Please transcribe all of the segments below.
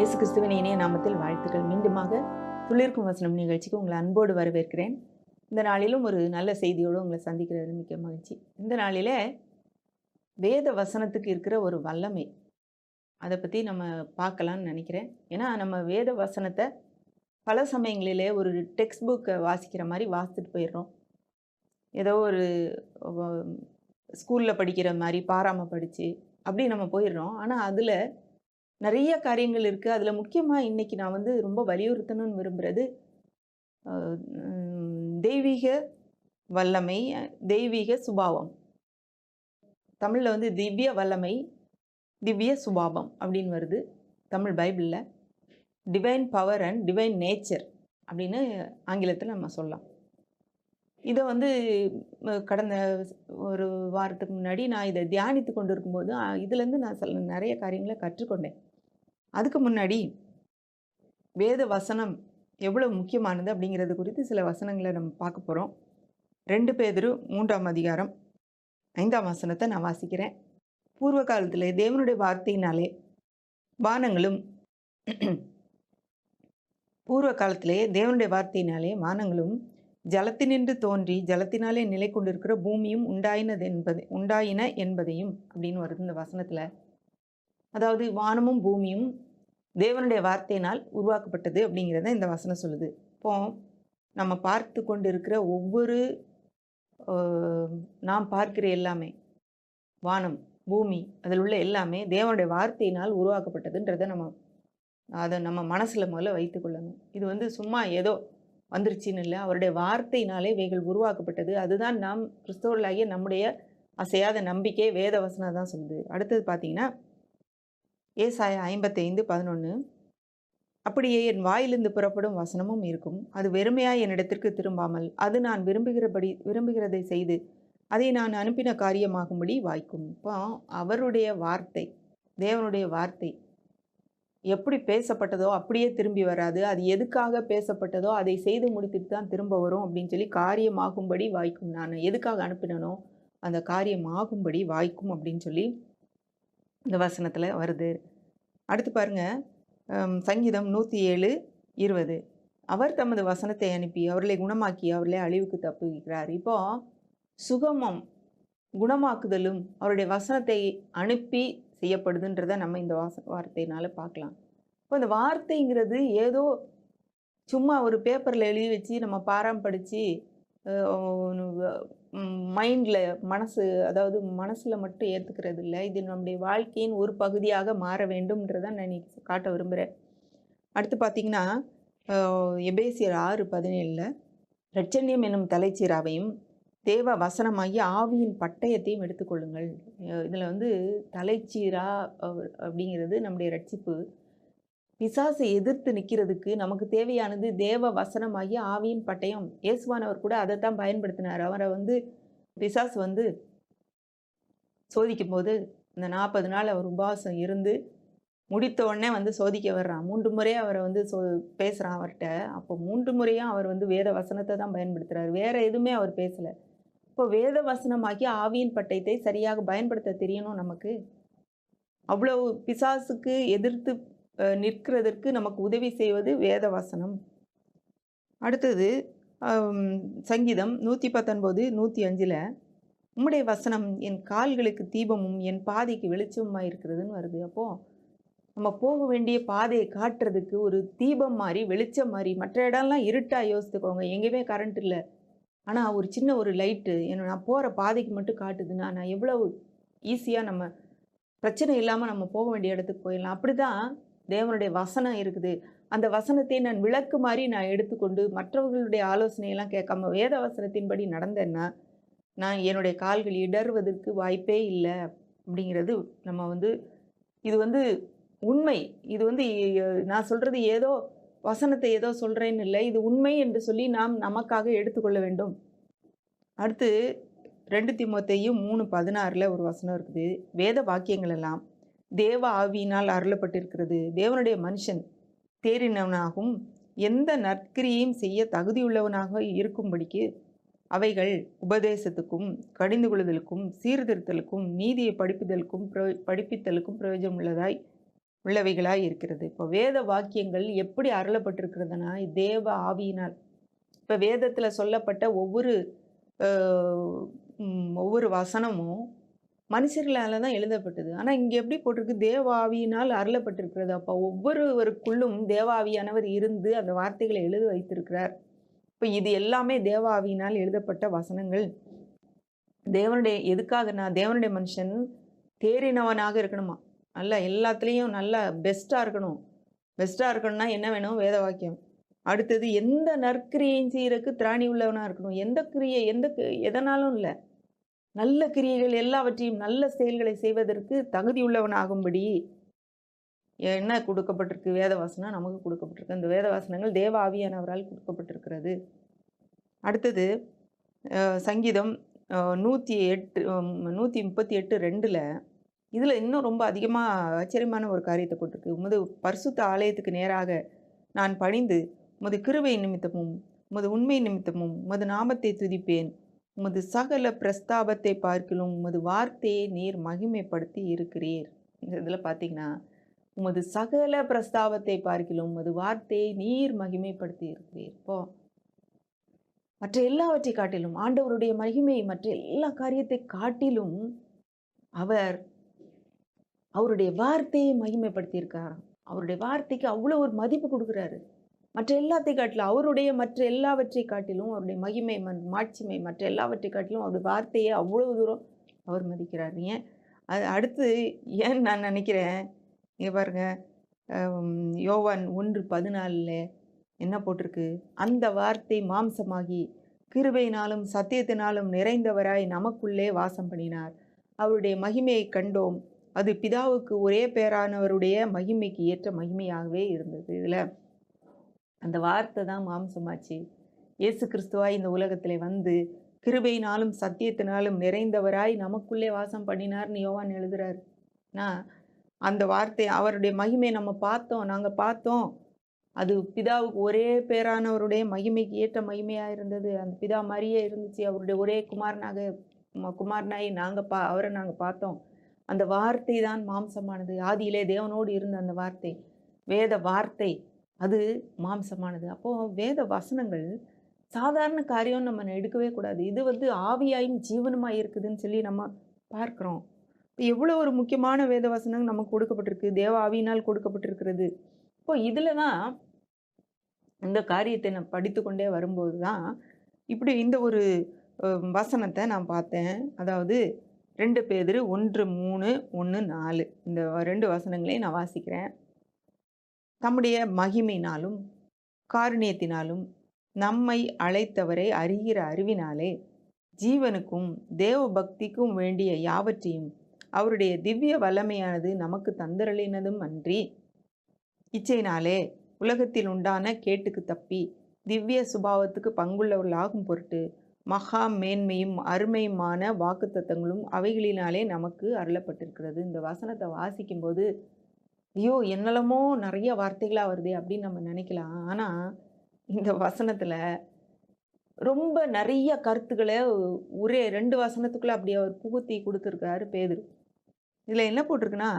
இயேசு கிறிஸ்துவின் இனிய நாமத்தில் வாழ்த்துக்கள். மீண்டுமாக துளிர்க்கும் வசனம் நிகழ்ச்சிக்கு உங்களை அன்போடு வரவேற்கிறேன். இந்த நாளிலும் ஒரு நல்ல செய்தியோடு உங்களை சந்திக்கிறது மிக்க மகிழ்ச்சி. இந்த நாளிலே வேத வசனத்துக்கு இருக்கிற ஒரு வல்லமை, அதை பற்றி நம்ம பார்க்கலான்னு நினைக்கிறேன். ஏன்னா நம்ம வேத வசனத்தை பல சமயங்களிலே ஒரு டெக்ஸ்ட் புக்கை வாசிக்கிற மாதிரி வாசித்துட்டு போயிடுறோம். ஏதோ ஒரு ஸ்கூலில் படிக்கிற மாதிரி பாராமல் படித்து அப்படி நம்ம போயிடுறோம். ஆனால் அதில் நிறைய காரியங்கள் இருக்குது. அதில் முக்கியமாக இன்றைக்கி நான் ரொம்ப வலியுறுத்தணும்னு விரும்புகிறது தெய்வீக வல்லமை, தெய்வீக சுபாவம். தமிழில் திவ்ய வல்லமை, திவ்ய சுபாவம் அப்படின்னு வருது தமிழ் பைபிளில். Divine power and divine nature அப்படின்னு ஆங்கிலத்தில் நம்ம சொல்லலாம். இதை கடந்த ஒரு வாரத்துக்கு முன்னாடி நான் இதை தியானித்து கொண்டு இருக்கும்போது இதுலேருந்து நான் நிறைய காரியங்களை கற்றுக்கொண்டேன். அதுக்கு முன்னாடி வேத வசனம் எவ்வளோ முக்கியமானது அப்படிங்கிறது குறித்து சில வசனங்களை நம்ம பார்க்க போகிறோம். 2 பேதுரு 3ஆம் அதிகாரம் 5ஆம் வசனத்தை நான் வாசிக்கிறேன். பூர்வ காலத்தில் தேவனுடைய வார்த்தையினாலே வானங்களும் ஜலத்தினின்று தோன்றி ஜலத்தினாலே நிலை கொண்டிருக்கிற பூமியும் உண்டாயின என்பதையும் அப்படின்னு வருது இந்த வசனத்தில். அதாவது வானமும் பூமியும் தேவனுடைய வார்த்தையினால் உருவாக்கப்பட்டது அப்படிங்கிறத இந்த வசனம் சொல்லுது. இப்போ நம்ம பார்த்து கொண்டு இருக்கிற ஒவ்வொரு நாம் பார்க்கிற எல்லாமே, வானம் பூமி அதில் உள்ள எல்லாமே தேவனுடைய வார்த்தையினால் உருவாக்கப்பட்டதுன்றதை அதை நம்ம மனசில் முதல்ல வைத்துக்கொள்ளணும். இது சும்மா ஏதோ வந்துருச்சின்னு இல்லை, அவருடைய வார்த்தையினாலே இவைகள் உருவாக்கப்பட்டது. அதுதான் நாம் கிறிஸ்தவர்களாகிய நம்முடைய அசையாத நம்பிக்கை வேத வசனம் தான் சொல்லுது. அடுத்தது பார்த்தீங்கன்னா ஏசாயா 55:11, அப்படியே என் வாயிலிருந்து புறப்படும் வசனமும் இருக்கும், அது வெறுமையாய் என்னிடத்திற்கு திரும்பாமல் அது நான் விரும்புகிறதை செய்து அதை நான் அனுப்பின காரியமாகும்படி வாய்க்கும். இப்போ அவருடைய வார்த்தை, தேவனுடைய வார்த்தை எப்படி பேசப்பட்டதோ அப்படியே திரும்பி வராது. அது எதுக்காக பேசப்பட்டதோ அதை செய்து முடித்துட்டு தான் திரும்ப வரும் அப்படின்னு சொல்லி காரியமாகும்படி வாய்க்கும். நான் எதுக்காக அனுப்பினனோ அந்த காரியமாகும்படி வாய்க்கும் அப்படின்னு சொல்லி இந்த வசனத்தில் வருது. அடுத்து பாருங்க, சங்கீதம் 107:20, அவர் தமது வசனத்தை அனுப்பி அவர்களை குணமாக்கி அவர்களை அழிவுக்கு தப்புகிறார். இப்போ சுகமும் குணமாக்குதலும் அவருடைய வசனத்தை அனுப்பி செய்யப்படுதுன்றதை நம்ம இந்த வார்த்தையினால பார்க்கலாம். இப்போ இந்த வார்த்தைங்கிறது ஏதோ சும்மா ஒரு பேப்பரில் எழுதி வச்சு நம்ம பாராம படித்து மைண்டில் மனசில் மட்டும் ஏற்றுக்கிறது இல்லை. இது நம்முடைய வாழ்க்கையின் ஒரு பகுதியாக மாற வேண்டும்ன்றதை நான் காட்ட விரும்புகிறேன். அடுத்து பார்த்திங்கன்னா எபேசியர் 6:17, இரட்சண்யம் என்னும் தலைச்சீராவையும் தேவ வசனமாகி ஆவியின் பட்டயத்தையும் எடுத்துக்கொள்ளுங்கள். இதில் தலைச்சீரா அப்படிங்கிறது நம்முடைய ரட்சிப்பு. பிசாசை எதிர்த்து நிற்கிறதுக்கு நமக்கு தேவையானது தேவ வசனமாகிய ஆவியின் பட்டயம். இயேசுவானவர் கூட அதைத்தான் பயன்படுத்தினார். அவரை பிசாசு சோதிக்கும் போது இந்த 40 நாள் அவர் உபவாசம் இருந்து முடித்த உடனே சோதிக்க வர்றான். 3 முறை அவரை பேசுகிறான் அவர்கிட்ட. அப்போ 3 முறையும் அவர் வேத வசனத்தை தான் பயன்படுத்துகிறார், வேற எதுவுமே அவர் பேசலை. இப்போ வேத வசனமாகிய ஆவியின் பட்டயத்தை சரியாக பயன்படுத்த தெரியணும் நமக்கு. அவ்வளவு பிசாசுக்கு எதிர்த்து நிற்கிறதற்கு நமக்கு உதவி செய்வது வேத வசனம். அடுத்தது சங்கீதம் 119:105, உம்முடைய வசனம் என் கால்களுக்கு தீபமும் என் பாதைக்கு வெளிச்சமாக இருக்கிறதுன்னு வருது. அப்போது நம்ம போக வேண்டிய பாதையை காட்டுறதுக்கு ஒரு தீபம் மாதிரி, வெளிச்சம் மாதிரி. மற்ற இடம்லாம் இருட்டாக யோசித்துக்கோங்க, எங்கேயுமே கரண்ட் இல்லை. ஆனால் ஒரு சின்ன ஒரு லைட்டு நான் போகிற பாதைக்கு மட்டும் காட்டுதுன்னா நான் எவ்வளவு ஈஸியாக நம்ம பிரச்சனை இல்லாமல் நம்ம போக வேண்டிய இடத்துக்கு போயிடலாம். அப்படி தான் தேவனுடைய வசனம் இருக்குது. அந்த வசனத்தை நான் விளக்கு மாதிரி நான் எடுத்துக்கொண்டு மற்றவர்களுடைய ஆலோசனையெல்லாம் கேட்காம வேத வசனத்தின்படி நடந்தேன்னா நான் என்னுடைய கால்கள் இடறுவதற்கு வாய்ப்பே இல்லை அப்படிங்கிறது நம்ம இது உண்மை. இது நான் சொல்கிறது ஏதோ வசனத்தை ஏதோ சொல்கிறேன்னு இல்லை, இது உண்மை என்று சொல்லி நாம் நமக்காக எடுத்துக்கொள்ள வேண்டும். அடுத்து 2 தீமோத்தேயு 3:16 ஒரு வசனம் இருக்குது, வேத வாக்கியங்கள் எல்லாம் தேவ ஆவியினால் அருளப்பட்டிருக்கிறது, தேவனுடைய மனுஷன் தேறினவனாகவும் எந்த நற்கிரியையும் செய்ய தகுதியுள்ளவனாக இருக்கும்படிக்கு அவைகள் உபதேசத்துக்கும் கடிந்து கொள்ளுதலுக்கும் சீர்திருத்தலுக்கும் நீதியை படிப்பித்தலுக்கும் பிரயோஜனம் உள்ளதாய் உள்ளவைகளாய் இருக்கிறது. இப்போ வேத வாக்கியங்கள் எப்படி அருளப்பட்டிருக்கிறதுனா தேவ ஆவியினால். இப்போ வேதத்தில் சொல்லப்பட்ட ஒவ்வொரு வசனமும் மனுஷர்களால தான் எழுதப்பட்டது. ஆனால் இங்கே எப்படி போட்டிருக்கு, தேவ ஆவியினால் அருளப்பட்டிருக்கிறது. அப்போ ஒவ்வொருவருக்குள்ளும் தேவ ஆவியானவர் இருந்து அந்த வார்த்தைகளை எழுத வைத்திருக்கிறார். இப்போ இது எல்லாமே தேவ ஆவியினால் எழுதப்பட்ட வசனங்கள். எதுக்காகனா தேவனுடைய மனுஷன் தேறினவனாக இருக்கணுமா, நல்லா எல்லாத்துலேயும் நல்லா பெஸ்ட்டாக இருக்கணும். பெஸ்ட்டாக இருக்கணும்னா என்ன வேணும்? வேத வாக்கியம். அடுத்தது எந்த நற்கிரியையும் செய்யறதுக்கு திராணி உள்ளவனாக இருக்கணும். எதனாலும் இல்லை, நல்ல கிரியைகள் எல்லாவற்றையும் நல்ல செயல்களை செய்வதற்கு தகுதி உள்ளவனாகும்படி என்ன கொடுக்கப்பட்டிருக்கு? வேத வசனம் நமக்கு கொடுக்கப்பட்டிருக்கு. அந்த வேத வசனங்கள் தேவ ஆவியானவரால் கொடுக்கப்பட்டிருக்கிறது. அடுத்தது சங்கீதம் 138:2 இதில் இன்னும் ரொம்ப அதிகமாக ஆச்சரியமான ஒரு காரியத்தை போட்டிருக்கு. உமது பரிசுத்த ஆலயத்துக்கு நேராக நான் பணிந்து உமது கிருபை நிமித்தமும் உமது உண்மை நிமித்தமும் உமது நாமத்தை துதிப்பேன். உமது சகல பிரஸ்தாபத்தை பார்க்கிலும் உமது வார்த்தையை நீர் மகிமைப்படுத்தி இருக்கிறீர். இந்த இதில் பார்த்தீங்கன்னா உமது சகல பிரஸ்தாபத்தை பார்க்கிலும் உமது வார்த்தையை நீர் மகிமைப்படுத்தி இருக்கிறீர். இப்போ மற்ற எல்லாவற்றை காட்டிலும் ஆண்டவருடைய மகிமை மற்ற எல்லா காரியத்தை காட்டிலும் அவருடைய வார்த்தையை மகிமைப்படுத்தியிருக்காராம். அவருடைய வார்த்தைக்கு அவ்வளோ ஒரு மதிப்பு கொடுக்குறாரு. மற்ற எல்லாத்தை காட்டிலும் மற்ற எல்லாவற்றை காட்டிலும் அவருடைய மகிமை மாட்சிமை மற்ற எல்லாவற்றை காட்டிலும் அவருடைய வார்த்தையை அவ்வளவு தூரம் அவர் மதிக்கிறார். அது அடுத்து நான் நினைக்கிறேன், இங்கே பாருங்க, யோவான் 1:14 என்ன போட்டிருக்கு? அந்த வார்த்தை மாம்சமாகி கிருபையினாலும் சத்தியத்தினாலும் நிறைந்தவராய் நமக்குள்ளே வாசம் பண்ணினார். அவருடைய மகிமையை கண்டோம். அது பிதாவுக்கு ஒரே பேரானவருடைய மகிமைக்கு ஏற்ற மகிமையாகவே இருந்தது. இதில் அந்த வார்த்தை தான் மாம்சமாச்சு. இயேசு கிறிஸ்துவாய் இந்த உலகத்தில் வந்து கிருபையினாலும் சத்தியத்தினாலும் நிறைந்தவராய் நமக்குள்ளே வாசம் பண்ணினார்னு யோவான் எழுதுறார். அந்த வார்த்தை அவருடைய மகிமை நாங்கள் பார்த்தோம். அது பிதாவுக்கு ஒரே பேரானவருடைய மகிமைக்கு ஏற்ற மகிமையாக இருந்தது. அந்த பிதா மாதிரியே இருந்துச்சு. அவருடைய ஒரே குமாரனாய் அவரை நாங்கள் பார்த்தோம். அந்த வார்த்தை தான் மாம்சமானது. ஆதியிலே தேவனோடு இருந்த அந்த வார்த்தை, வேத வார்த்தை, அது மாம்சமானது. அப்போது வேத வசனங்கள் சாதாரண காரியம் நம்ம எடுக்கவே கூடாது. இது ஆவியாயும் ஜீவனுமாக இருக்குதுன்னு சொல்லி நம்ம பார்க்குறோம். இப்போ எவ்வளோ ஒரு முக்கியமான வேத வசனங்கள் நமக்கு கொடுக்கப்பட்டிருக்கு, தேவ ஆவியினால் கொடுக்கப்பட்டிருக்கிறது. இப்போ இதில் தான் இந்த காரியத்தை நான் படித்து கொண்டே வரும்போது தான் இப்படி இந்த ஒரு வசனத்தை நான் பார்த்தேன். அதாவது 2 பேதுரு 1:3, 1:4 இந்த 2 வசனங்களையும் நான் வாசிக்கிறேன். தம்முடைய மகிமையினாலும் காருண்யத்தினாலும் நம்மை அழைத்தவரை அறிகிற அறிவினாலே ஜீவனுக்கும் தேவ பக்திக்கும் வேண்டிய யாவற்றையும் அவருடைய திவ்ய வல்லமையானது நமக்கு தந்தரளினதும் அன்றி இச்சையினாலே உலகத்தில் உண்டான கேட்டுக்கு தப்பி திவ்ய சுபாவத்துக்கு பங்குள்ளவர்களாகும் பொருட்டு மகா மேன்மையும் அருமையுமான வாக்குத்தத்தங்களும் அவைகளினாலே நமக்கு அருளப்பட்டிருக்கிறது. இந்த வசனத்தை வாசிக்கும்போது ஐயோ என்னெல்லாமோ நிறைய வார்த்தைகளாக வருதே அப்படின்னு நம்ம நினைக்கலாம். ஆனால் இந்த வசனத்தில் ரொம்ப நிறைய கருத்துக்களை ஒரே 2 வசனத்துக்குள்ளே அப்படி அவர் புகுத்தி கொடுத்துருக்காரு பேதுரு. இதில் என்ன போட்டிருக்குன்னா,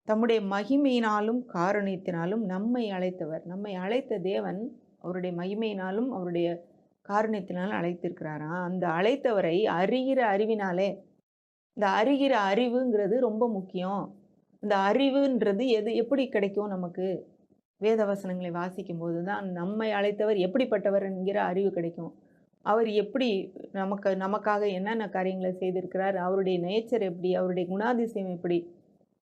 தம்முடைய மகிமையினாலும் காருண்யத்தினாலும் நம்மை அழைத்த தேவன் அவருடைய மகிமையினாலும் அவருடைய காருண்யத்தினாலும் அழைத்திருக்கிறாராம். அந்த அழைத்தவரை அறிகிற அறிவினாலே, இந்த அறிகிற அறிவுங்கிறது ரொம்ப முக்கியம். இந்த அறிவுன்றது எப்படி கிடைக்கும் நமக்கு? வேதவசனங்களை வாசிக்கும் போது தான் நம்மை அழைத்தவர் எப்படிப்பட்டவர் என்கிற அறிவு கிடைக்கும். அவர் எப்படி நமக்காக என்னென்ன காரியங்களை செய்திருக்கிறார், அவருடைய நேச்சர் எப்படி, அவருடைய குணாதிசயம் எப்படி,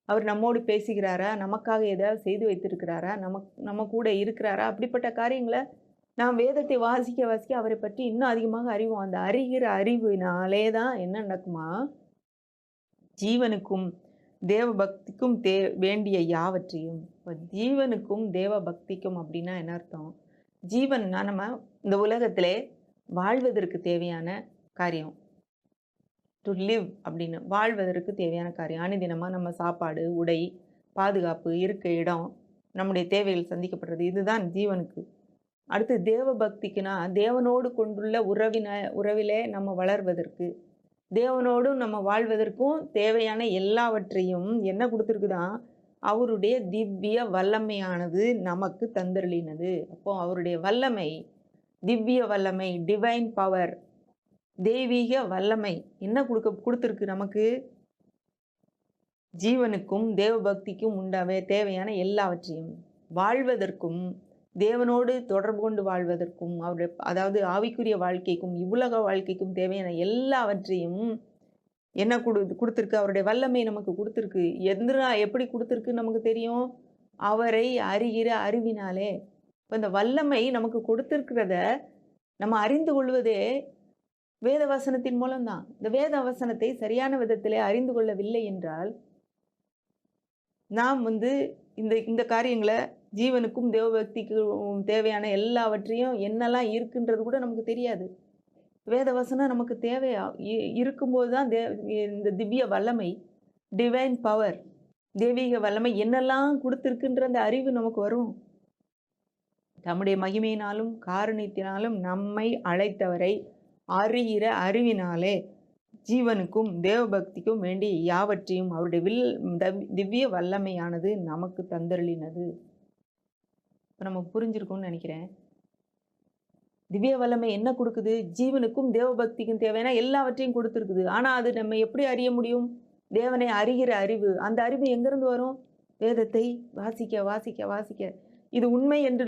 அவர் நம்மோடு பேசுகிறாரா, நமக்காக ஏதாவது செய்து வைத்திருக்கிறாரா, நம்ம கூட இருக்கிறாரா, அப்படிப்பட்ட காரியங்களை நாம் வேதத்தை வாசிக்க அவரை பற்றி இன்னும் அதிகமாக அறிவோம். அந்த அறிகிற அறிவினாலே தான் என்ன நடக்குமா, ஜீவனுக்கும் தேவ பக்திக்கும் வேண்டிய யாவற்றையும். இப்போ ஜீவனுக்கும் தேவ பக்திக்கும் அப்படின்னா என்ன அர்த்தம்? ஜீவன்னா நம்ம இந்த உலகத்திலே வாழ்வதற்கு தேவையான காரியம், டு லிவ் அப்படின்னு வாழ்வதற்கு தேவையான காரியம். அனுதினமாக நம்ம சாப்பாடு, உடை, பாதுகாப்பு, இருக்க இடம், நம்முடைய தேவைகள் சந்திக்கப்படுறது, இதுதான் ஜீவனுக்கு. அடுத்து தேவ பக்திக்குன்னா தேவனோடு கொண்டுள்ள உறவிலே நம்ம வளர்வதற்கு, தேவனோடும் நம்ம வாழ்வதற்கும் தேவையான எல்லாவற்றையும் என்ன கொடுத்துருக்குதான், அவருடைய திவ்ய வல்லமையானது நமக்கு தந்தருளினது. அப்போ அவருடைய வல்லமை, திவ்ய வல்லமை, டிவைன் பவர், தெய்வீக வல்லமை என்ன கொடுத்துருக்கு நமக்கு? ஜீவனுக்கும் தேவபக்திக்கும் உண்டாவே தேவையான எல்லாவற்றையும், வாழ்வதற்கும் தேவனோடு தொடர்பு கொண்டு வாழ்வதற்கும், அவருடைய அதாவது ஆவிக்குரிய வாழ்க்கைக்கும் இவ்வுலக வாழ்க்கைக்கும் தேவையான எல்லாவற்றையும் என்ன கொடுத்துருக்கு? அவருடைய வல்லமை நமக்கு கொடுத்துருக்கு. எப்படி கொடுத்துருக்கு நமக்கு தெரியும்? அவரை அறிகிற அறிவினாலே. இப்போ இந்த வல்லமை நமக்கு கொடுத்துருக்கிறத நம்ம அறிந்து கொள்வதே வேத வசனத்தின் மூலம்தான். இந்த வேத வசனத்தை சரியான விதத்திலே அறிந்து கொள்ளவில்லை என்றால் நாம் இந்த இந்த காரியங்களை ஜீவனுக்கும் தேவபக்திக்கும் தேவையான எல்லாவற்றையும் என்னெல்லாம் இருக்குன்றது கூட நமக்கு தெரியாது. வேத வசனம் நமக்கு தேவையா இருக்கும்போது தான் இந்த திவ்ய வல்லமை, டிவைன் பவர், தெய்வீக வல்லமை என்னெல்லாம் கொடுத்துருக்குன்ற அந்த அறிவு நமக்கு வரும். தம்முடைய மகிமையினாலும் காரணத்தினாலும் நம்மை அழைத்தவரை அறிகிற அறிவினாலே ஜீவனுக்கும் தேவபக்திக்கும் வேண்டிய யாவற்றையும் அவருடைய திவ்ய வல்லமையானது நமக்கு தந்தருளினது. இப்போ நமக்கு புரிஞ்சிருக்கும்னு நினைக்கிறேன். திவ்ய வல்லமை என்ன கொடுக்குது? ஜீவனுக்கும் தேவபக்திக்கும் தேவையான எல்லாவற்றையும் கொடுத்துருக்குது. ஆனால் அது நம்ம எப்படி அறிய முடியும்? தேவனை அறிகிற அறிவு. அந்த அறிவு எங்கேருந்து வரும்? வேதத்தை வாசிக்க வாசிக்க வாசிக்க. இது உண்மை என்று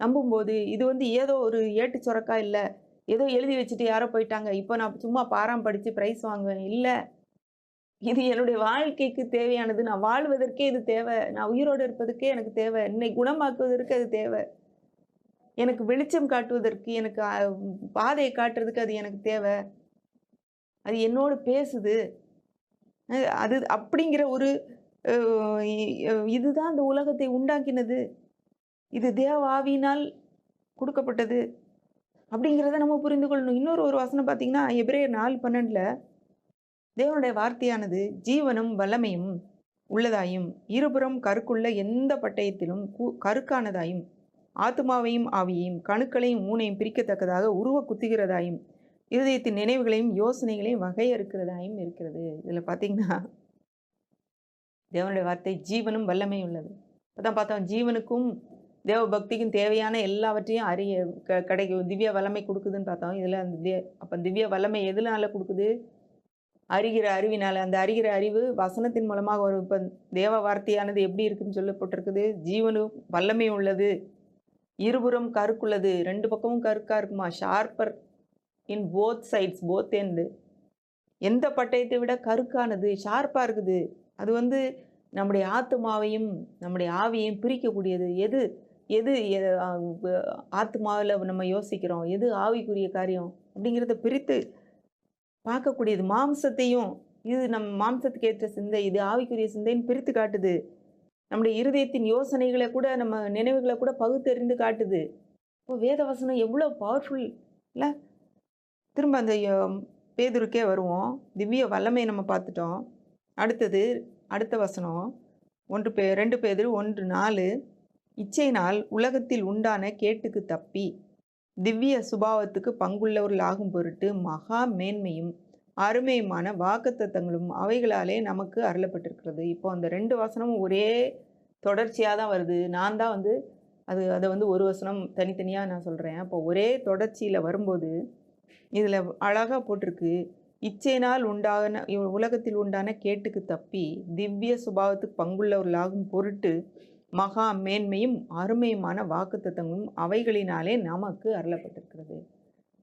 நம்பும்போது இது ஏதோ ஒரு ஏட்டு சொரக்கா இல்லை, ஏதோ எழுதி வச்சுட்டு யாரோ போயிட்டாங்க, இப்போ நான் சும்மா பாராம் படித்து ப்ரைஸ் வாங்குவேன் இல்லை. இது என்னுடைய வாழ்க்கைக்கு தேவையானது. நான் வாழ்வதற்கே இது தேவை. நான் உயிரோடு இருப்பதற்கே எனக்கு தேவை. என்னை குணமாக்குவதற்கு அது தேவை. எனக்கு வெளிச்சம் காட்டுவதற்கு, எனக்கு பாதையை காட்டுறதுக்கு அது எனக்கு தேவை. அது என்னோடு பேசுது. அது அப்படிங்கிற ஒரு இதுதான் இந்த உலகத்தை உண்டாக்கினது. இது தேவ ஆவியினால் கொடுக்கப்பட்டது அப்படிங்கிறத நம்ம புரிந்து கொள்ளணும். இன்னொரு வசனம் பார்த்தீங்கன்னா, எபிரேயர் 4:12 தேவனுடைய வார்த்தையானது ஜீவனும் வல்லமையும் உள்ளதாயும் இருபுறம் கருக்குள்ள எந்த பட்டயத்திலும் கருக்கானதாயும் ஆத்மாவையும் ஆவியையும் கணுக்களையும் ஊனையும் பிரிக்கத்தக்கதாக உருவ குத்துகிறதாயும் இருதயத்தின் நினைவுகளையும் யோசனைகளையும் வகையறுக்கிறதாயும் இருக்கிறது. இதில் பார்த்தீங்கன்னா தேவனுடைய வார்த்தை ஜீவனும் வல்லமையும் உள்ளது. அதான் பார்த்தோம், ஜீவனுக்கும் தேவ பக்திக்கும் தேவையான எல்லாவற்றையும் கிடைக்கும் திவ்ய வல்லமை கொடுக்குதுன்னு பார்த்தோம். இதில் அப்போ திவ்ய வல்லமை எதுனால கொடுக்குது? அறிகிற அறிவினால. அந்த அறிகிற அறிவு வசனத்தின் மூலமாக வரும். இப்போ தேவ வார்த்தையானது எப்படி இருக்குன்னு சொல்லப்பட்டிருக்குது? ஜீவனும் வல்லமையும் உள்ளது, இருபுறம் கருக்குள்ளது. ரெண்டு பக்கமும் கருக்கா இருக்குமா? Sharper in both sides, both end. எந்த பட்டயத்தை விட கருக்கானது, ஷார்ப்பாக இருக்குது. அது நம்முடைய ஆத்மாவையும் நம்முடைய ஆவியையும் பிரிக்கக்கூடியது. எது எது ஆத்மாவில் நம்ம யோசிக்கிறோம், எது ஆவிக்குரிய காரியம் அப்படிங்கிறத பிரித்து பார்க்கக்கூடியது. மாம்சத்தையும், இது நம்ம மாம்சத்துக்கு ஏற்ற சிந்தை, இது ஆவிக்குரிய சிந்தைன்னு பிரித்து காட்டுது. நம்முடைய இருதயத்தின் யோசனைகளை கூட, நம்ம நினைவுகளை கூட பகுத்தறிந்து காட்டுது. இப்போ வேதவசனம் எவ்வளோ பவர்ஃபுல் இல்லை? திரும்ப அந்த பேதுருக்கே வருவோம். திவ்ய வல்லமையை நம்ம பார்த்துட்டோம். அடுத்த வசனம் 2 பேதுரு 1:4 இச்சையினால் உலகத்தில் உண்டான கேட்டுக்கு தப்பி திவ்ய சுபாவத்துக்கு பங்குள்ளவர்களாகும் பொருட்டு மகா மேன்மையும் அருமையுமான வாக்குத்தத்தங்களும் அவைகளாலே நமக்கு அருளப்பட்டிருக்கிறது. இப்போ அந்த 2 வசனமும் ஒரே தொடர்ச்சியாக தான் வருது. நான் தான் அதை ஒரு வசனம் தனித்தனியாக நான் சொல்கிறேன். அப்போ ஒரே தொடர்ச்சியில் வரும்போது இதில் அழகாக போட்டிருக்கு, இச்சையினால் உலகத்தில் உண்டான கேட்டுக்கு தப்பி திவ்ய சுபாவத்துக்கு பங்குள்ளவர்களாகும் பொருட்டு மகா மேன்மையும் அருமையுமான வாக்குத்தத்தங்களும் அவைகளினாலே நமக்கு அருளப்பட்டிருக்கிறது.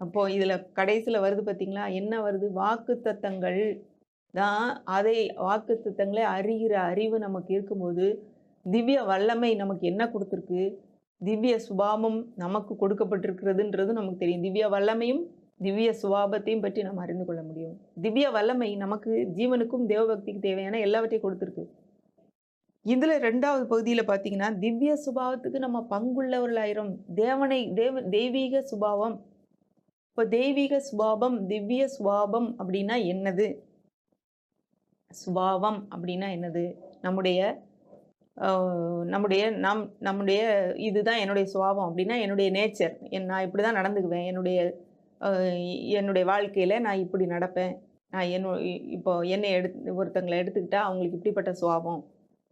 அப்போது இதில் கடைசியில் வருது பார்த்தீங்களா? என்ன வருது? வாக்குத்தத்தங்கள் தான். அதை வாக்குத்தத்தங்களை அறிகிற அறிவு நமக்கு இருக்கும்போது திவ்ய வல்லமை நமக்கு என்ன கொடுத்துருக்கு? திவ்ய சுபாவம் நமக்கு கொடுக்கப்பட்டிருக்கிறதுன்றது நமக்கு தெரியும். திவ்ய வல்லமையும் திவ்ய சுபாவத்தையும் பற்றி நம்ம அறிந்து கொள்ள முடியும். திவ்ய வல்லமை நமக்கு ஜீவனுக்கும் தேவபக்திக்கு தேவையான எல்லாவற்றையும் கொடுத்துருக்கு. இதில் 2வது பகுதியில் பார்த்தீங்கன்னா, திவ்ய சுபாவத்துக்கு நம்ம பங்குள்ளவர்களாயிரும். தெய்வீக சுபாவம். இப்போ தெய்வீக சுபாவம், திவ்ய சுபாவம் அப்படின்னா என்னது? சுபாவம் அப்படின்னா என்னது? நம்முடைய இதுதான் என்னுடைய சுபாவம் அப்படின்னா என்னுடைய நேச்சர். நான் இப்படி தான் நடந்துக்குவேன். என்னுடைய வாழ்க்கையில் நான் இப்படி நடப்பேன். இப்போ என்னை ஒருத்தங்களை எடுத்துக்கிட்டால் அவங்களுக்கு இப்படிப்பட்ட சுபாவம்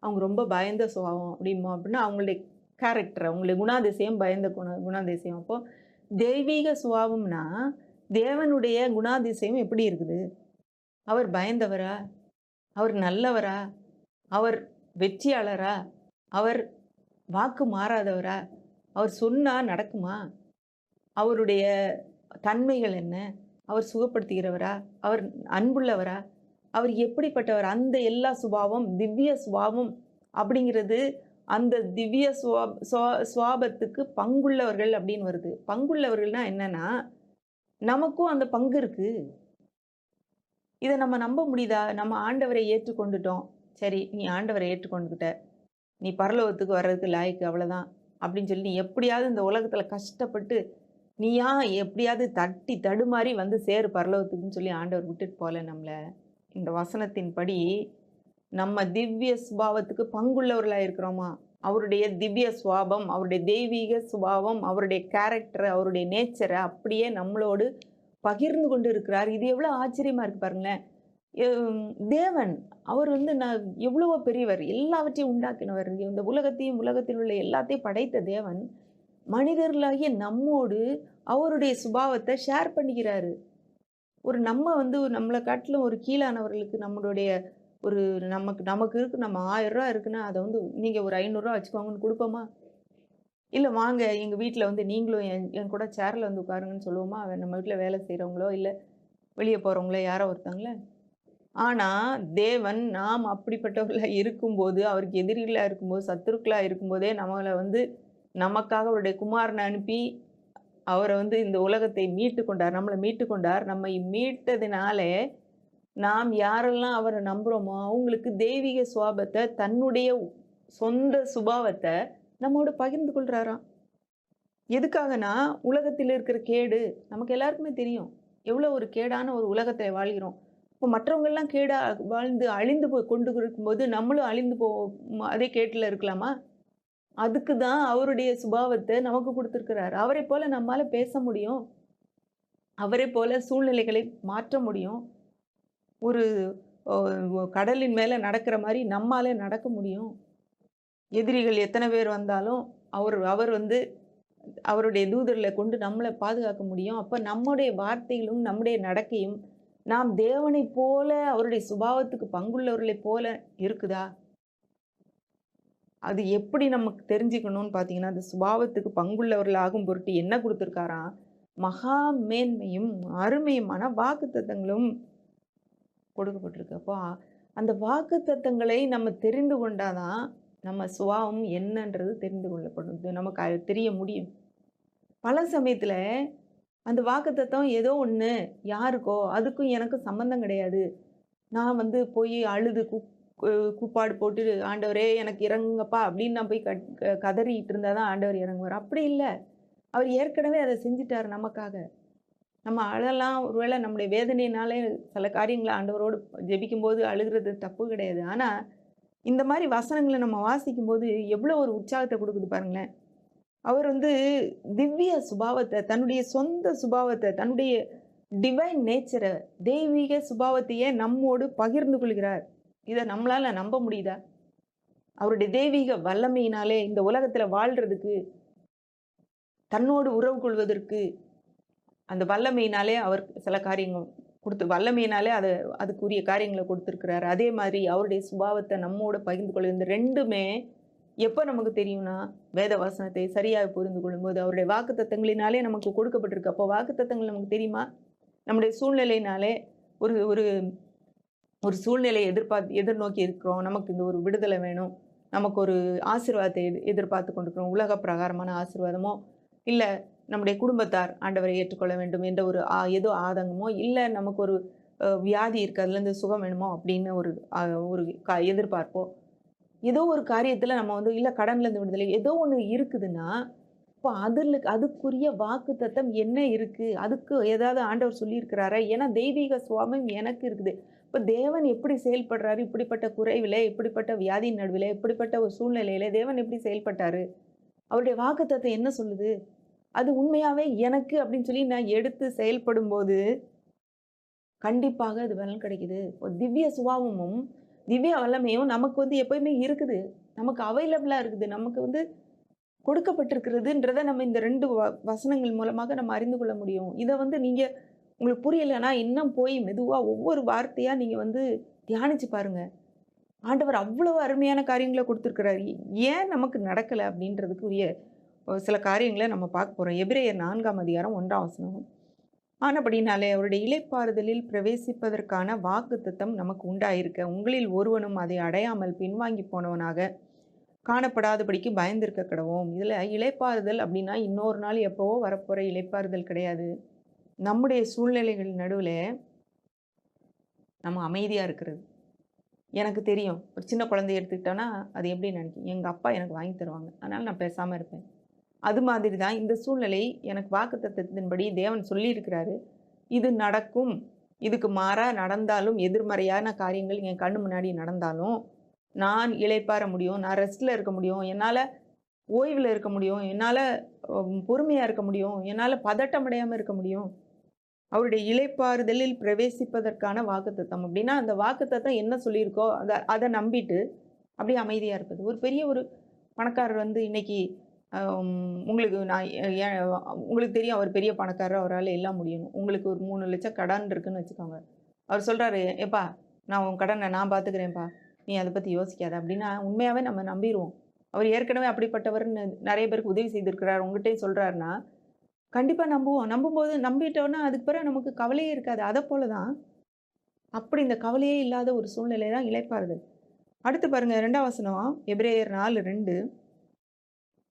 அவங்க ரொம்ப பயந்த சுபாவம் அப்படின்னா அவங்களுடைய கேரக்டர், அவங்களுடைய குணாதிசயம் பயந்த குணாதிசயம். அப்போ தெய்வீக சுபாவம்னா தேவனுடைய குணாதிசயம் எப்படி இருக்குது? அவர் பயந்தவரா? அவர் நல்லவரா? அவர் வெற்றியாளரா? அவர் வாக்கு மாறாதவரா? அவர் சொன்னா நடக்குமா? அவருடைய தன்மைகள் என்ன? அவர் சுகப்படுத்துகிறவரா? அவர் அன்புள்ளவரா? அவர் எப்படிப்பட்டவர்? அந்த எல்லா சுபாவம், திவ்ய சுபாவம் அப்படிங்கிறது அந்த திவ்ய சுவாபத்துக்கு பங்குள்ளவர்கள் அப்படின்னு வருது. பங்குள்ளவர்கள்னா என்னன்னா, நமக்கும் அந்த பங்கு இருக்கு. இத நம்ம நம்ப முடியுதா? நம்ம ஆண்டவரை ஏற்றுக்கொண்டுட்டோம். சரி, நீ ஆண்டவரை ஏற்றுக்கொண்டுகிட்ட. நீ பரலோகத்துக்கு வர்றதுக்கு லாயக்கு அவ்வளோதான். அப்படின்னு சொல்லி நீ எப்படியாவது இந்த உலகத்துல கஷ்டப்பட்டு நீயா எப்படியாவது தட்டி தடுமாறி வந்து சேரு பரலோகத்துக்குன்னு சொல்லி ஆண்டவர் விட்டுட்டு போல நம்மள. இந்த வசனத்தின்படி நம்ம திவ்ய சுபாவத்துக்கு பங்குள்ளவர்களா இருக்கிறோமா? அவருடைய திவ்ய சுபாவம், அவருடைய தெய்வீக சுபாவம், அவருடைய கேரக்டர், அவருடைய நேச்சரை அப்படியே நம்மளோடு பகிர்ந்து கொண்டு இருக்கிறார். இது எவ்வளவு ஆச்சரியமா இருக்கு பாருங்களேன். தேவன் அவர் வந்து எவ்வளவோ பெரியவர், எல்லாவற்றையும் உண்டாக்கினவர், இந்த உலகத்தையும் உலகத்தில் உள்ள எல்லாத்தையும் படைத்த தேவன் மனிதர்களாகிய நம்மோடு அவருடைய சுபாவத்தை ஷேர் பண்ணிக்கிறாரு. நம்ம வந்து நம்மளை காட்டிலும் ஒரு கீழானவர்களுக்கு நம்மளுடைய ஒரு நமக்கு இருக்கு, நம்ம 1000 ரூபா இருக்குன்னா அதை வந்து நீங்க ஒரு 500 ரூபா வச்சுக்கோங்கன்னு கொடுப்போமா? இல்ல வாங்க எங்க வீட்டில் வந்து நீங்களும் என் கூட சேர்ல வந்து உட்காருங்கன்னு சொல்லுவோமா? நம்ம வீட்டில் வேலை செய்கிறவங்களோ இல்லை வெளியே போகிறவங்களோ யாரோ ஒருத்தங்கள. ஆனா தேவன் நாம் அப்படிப்பட்டவர்களாக இருக்கும்போது, அவருக்கு எதிரிகளாக இருக்கும்போது, சத்துருக்களாக இருக்கும்போதே நம்மளை வந்து நமக்காக அவருடைய குமாரனை அனுப்பி அவரை வந்து இந்த உலகத்தை மீட்டு கொண்டார், நம்மளை மீட்டு கொண்டார். நம்மை மீட்டதினாலே நாம் யாரெல்லாம் அவரை நம்புகிறோமோ அவங்களுக்கு தெய்வீக சுபாவத்தை, தன்னுடைய சொந்த சுபாவத்தை நம்மோடு பகிர்ந்து கொள்கிறாராம். எதுக்காகனா உலகத்தில் இருக்கிற கேடு நமக்கு எல்லாருக்குமே தெரியும். எவ்வளோ ஒரு கேடான ஒரு உலகத்தில் வாழ்கிறோம். இப்போ மற்றவங்கெல்லாம் கேடா வாழ்ந்து அழிந்து போய் கொண்டு இருக்கும்போது நம்மளும் அழிந்து அதே கேட்டில் இருக்கலாமா? அதுக்கு தான் அவருடைய சுபாவத்தை நமக்கு கொடுத்துருக்கிறார். அவரை போல நம்மால பேச முடியும், அவரை போல சூழ்நிலைகளை மாற்ற முடியும். ஒரு கடலின் மேலே நடக்கிற மாதிரி நம்மால நடக்க முடியும். எதிரிகள் எத்தனை பேர் வந்தாலும் அவர் வந்து அவருடைய தூதர்களை கொண்டு நம்மளை பாதுகாக்க முடியும். அப்போ நம்முடைய வார்த்தைகளும் நம்முடைய நடக்கையும் நாம் தேவனை போல அவருடைய சுபாவத்துக்கு பங்குள்ளவர்களை போல இருக்குதா? அது எப்படி நமக்கு தெரிஞ்சுக்கணும்னு பார்த்தீங்கன்னா, அது சுபாவத்துக்கு பங்குள்ளவர்கள் ஆகும் பொருட்டு என்ன கொடுத்துருக்காராம்? மகா மேன்மையும் அருமையுமான வாக்குத்தத்தங்களும் கொடுக்கப்பட்டிருக்கு. அப்போ அந்த வாக்குத்தத்தங்களை நம்ம தெரிந்து கொண்டாதான் நம்ம சுபாவம் என்னன்றது தெரிந்து கொள்ளப்படும், நமக்கு தெரிய முடியும். பல சமயத்தில் அந்த வாக்குத்தத்தம் ஏதோ ஒன்று யாருக்கோ அதுக்கும் எனக்கும் சம்மந்தம் கிடையாது. நான் வந்து போய் அழுது கூப்பாடு போட்டு ஆண்டவரே எனக்கு இறங்குங்கப்பா அப்படின்னு நான் போய் கதறிட்டு இருந்தால் தான் ஆண்டவர் இறங்குவார். அப்படி இல்லை. அவர் ஏற்கனவே அதை செஞ்சிட்டார் நமக்காக. நம்ம அழலாம், ஒருவேளை நம்முடைய வேதனையினாலே சில காரியங்களை ஆண்டவரோடு ஜெபிக்கும்போது அழுகிறது தப்பு கிடையாது. ஆனால் இந்த மாதிரி வசனங்களை நம்ம வாசிக்கும்போது எவ்வளோ ஒரு உற்சாகத்தை கொடுக்குது பாருங்களேன். அவர் வந்து திவ்ய சுபாவத்தை, தன்னுடைய சொந்த சுபாவத்தை, தன்னுடைய டிவைன் நேச்சரை, தெய்வீக சுபாவத்தையே நம்மோடு பகிர்ந்து கொள்கிறார். இதை நம்மளால நம்ப முடியுதா? அவருடைய தெய்வீக வல்லமையினாலே இந்த உலகத்துல வாழ்றதுக்கு, தன்னோடு உறவு கொள்வதற்கு அந்த வல்லமையினாலே அவர் சில காரியங்கள் வல்லமையினாலே அதுக்குரிய காரியங்களை கொடுத்துருக்கிறாரு. அதே மாதிரி அவருடைய சுபாவத்தை நம்மோட பகிர்ந்து கொள்ள இந்த ரெண்டுமே எப்போ நமக்கு தெரியும்னா, வேத வசனத்தை சரியாக புரிந்து கொள்ளும்போது அவருடைய வாக்குத்தத்தங்களினாலே நமக்கு கொடுக்கப்பட்டிருக்கு. அப்போ வாக்குத்தத்தங்கள் நமக்கு தெரியுமா? நம்முடைய சூழ்நிலையினாலே ஒரு ஒரு ஒரு சூழ்நிலையை எதிர்நோக்கி இருக்கிறோம். நமக்கு இந்த ஒரு விடுதலை வேணும், நமக்கு ஒரு ஆசீர்வாதத்தை எதிர்பார்த்து கொண்டிருக்கிறோம். உலக பிரகாரமான ஆசீர்வாதமோ இல்லை நம்முடைய குடும்பத்தார் ஆண்டவரை ஏற்றுக்கொள்ள வேண்டும் என்ற ஒரு ஏதோ ஆதங்கமோ, இல்லை நமக்கு ஒரு வியாதி இருக்குது அதுலேருந்து சுகம் வேணுமோ அப்படின்னு ஒரு எதிர்பார்ப்போ, ஏதோ ஒரு காரியத்தில் நம்ம வந்து இல்லை கடன்லேருந்து விடுதலை ஏதோ ஒன்று இருக்குதுன்னா, இப்போ அதுக்குரிய வாக்கு தத்தம் என்ன இருக்குது? அதுக்கு ஏதாவது ஆண்டவர் சொல்லியிருக்கிறாரா? ஏன்னா தெய்வீக சுவாமம் எனக்கு இருக்குது. இப்போ தேவன் எப்படி செயல்படுறாரு? இப்படிப்பட்ட குறைவில், இப்படிப்பட்ட வியாதியின் நடுவில், இப்படிப்பட்ட ஒரு சூழ்நிலையில் தேவன் எப்படி செயல்பட்டாரு? அவருடைய வாக்கு தத்தம் என்ன சொல்லுது? அது உண்மையாகவே எனக்கு அப்படின்னு சொல்லி நான் எடுத்து செயல்படும் போது கண்டிப்பாக அது பலன் கிடைக்குது. திவ்ய சுபாவமும் திவ்ய வல்லமையும் நமக்கு வந்து எப்பயுமே இருக்குது. நமக்கு அவைலபிளா இருக்குது. நமக்கு வந்து கொடுக்கப்பட்டிருக்கிறதுன்றத நம்ம இந்த 2 வசனங்கள் மூலமாக நம்ம அறிந்து கொள்ள முடியும். இத வந்து நீங்க உங்களுக்கு புரியலன்னா, இன்னும் போய் மெதுவா ஒவ்வொரு வார்த்தையா நீங்க வந்து தியானிச்சு பாருங்க. ஆண்டவர் அவ்வளவு அருமையான காரியங்கள குடுத்திருக்கிறாரு. ஏன் நமக்கு நடக்கல அப்படின்றதுக்குரிய சில காரியங்கள நம்ம பார்க்க போறோம். எபிரேயர் 4ஆம் அதிகாரம் 1ஆம் வசனம். ஆனபடினாலே அவருடைய இளைப்பாறுதலில் பிரவேசிப்பதற்கான வாக்குத்தத்தம் நமக்கு உண்டாயிருக்க, உங்களில் ஒருவனும் அதை அடையாமல் பின்வாங்கி போனவனாக காணப்படாதபடிக்கு பயந்திருக்க கடவோம். இதுல இளைப்பாறுதல் அப்படின்னா இன்னொரு நாள் எப்பவோ வரப்போற இளைப்பாறுதல் கிடையாது. நம்முடைய சூழ்நிலைகள் நடுவுல நம்ம அமைதியா இருக்கிறது. எனக்கு தெரியும். ஒரு சின்ன குழந்தைய எடுத்துக்கிட்டோன்னா, அது எப்படி நினைக்கும்? எங்க அப்பா எனக்கு வாங்கி தருவாங்க. அதனால நான் பேசாம இருப்பேன். அது மாதிரி தான் இந்த சூழ்நிலை எனக்கு வாக்குத்தத்தத்தின்படி தேவன் சொல்லியிருக்கிறாரு. இது நடக்கும். இதுக்கு மாறா நடந்தாலும், எதிர்மறையான காரியங்கள் என் கண்ணு முன்னாடி நடந்தாலும், நான் இளைப்பாற முடியும். நான் ரெஸ்ட்ல இருக்க முடியும். என்னால ஓய்வுல இருக்க முடியும். என்னால பொறுமையா இருக்க முடியும். என்னால பதட்டம் அடையாம இருக்க முடியும். அவருடைய இளைப்பாறுதலில் பிரவேசிப்பதற்கான வாக்குத்தத்தம் அப்படின்னா, அந்த வாக்குத்தத்தம் என்ன சொல்லியிருக்கோ, அத நம்பிட்டு அப்படியே அமைதியா இருப்பது. ஒரு பெரிய ஒரு பணக்காரர் வந்து இன்னைக்கு உங்களுக்கு நான் உங்களுக்கு தெரியும் அவர் பெரிய பணக்காரர். அவரால எல்லாம் முடியணும். உங்களுக்கு ஒரு 3,00,000 கடன் இருக்குன்னு வச்சுக்கோங்க. அவர் சொல்றாரு, "ஏப்பா நான் உன் கடன நான் பார்த்துக்கிறேன்ப்பா. நீ அத பத்தி யோசிக்காத." அப்படின்னா உண்மையாவே நம்ம நம்பிருவோம். அவர் ஏற்கனவே அப்படிப்பட்டவர்ன்னு நெறைய பேருக்கு உதவி செய்திருக்கிறார். உங்ககிட்டயும் சொல்றாருன்னா, கண்டிப்பா நம்புவோம். நம்பும்போது நம்பிட்டோம்னா, அதுக்கு பிறகு நமக்கு கவலையே இருக்காது. அதப்போல தான், அப்படி இந்த கவலையே இல்லாத ஒரு சூழ்நிலை தான் இளைப்பாறுதல். அடுத்து பாருங்க 2ஆம் வசனம் எபிரேயர் 4:2